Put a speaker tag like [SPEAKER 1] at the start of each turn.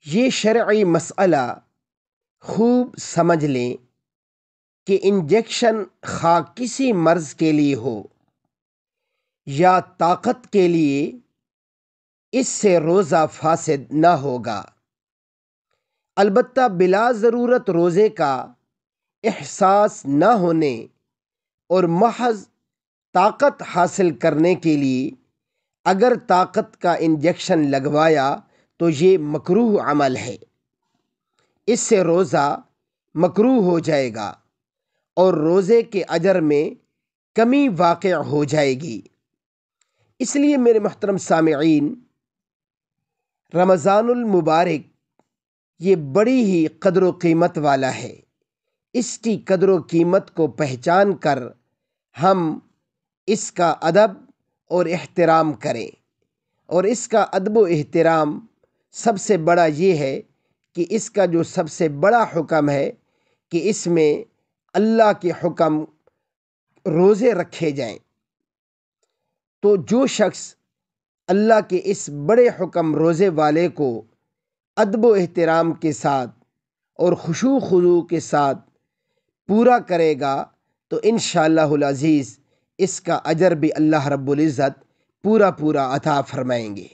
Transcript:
[SPEAKER 1] یہ شرعی مسئلہ خوب سمجھ لیں کہ انجیکشن خواہ کسی مرض کے لیے ہو یا طاقت کے لیے، اس سے روزہ فاسد نہ ہوگا، البتہ بلا ضرورت روزے کا احساس نہ ہونے اور محض طاقت حاصل کرنے کے لیے اگر طاقت کا انجیکشن لگوایا تو یہ مکروہ عمل ہے، اس سے روزہ مکروہ ہو جائے گا اور روزے کے اجر میں کمی واقع ہو جائے گی۔ اس لیے میرے محترم سامعین، رمضان المبارک یہ بڑی ہی قدر و قیمت والا ہے۔ اس کی قدر و قیمت کو پہچان کر ہم اس کا ادب اور احترام کریں، اور اس کا ادب و احترام سب سے بڑا یہ ہے کہ اس کا جو سب سے بڑا حکم ہے کہ اس میں اللہ کے حکم روزے رکھے جائیں۔ تو جو شخص اللہ کے اس بڑے حکم روزے والے کو ادب و احترام کے ساتھ اور خشوع و خضوع کے ساتھ پورا کرے گا تو انشاءاللہ العزیز اس کا اجر بھی اللہ رب العزت پورا عطا فرمائیں گے۔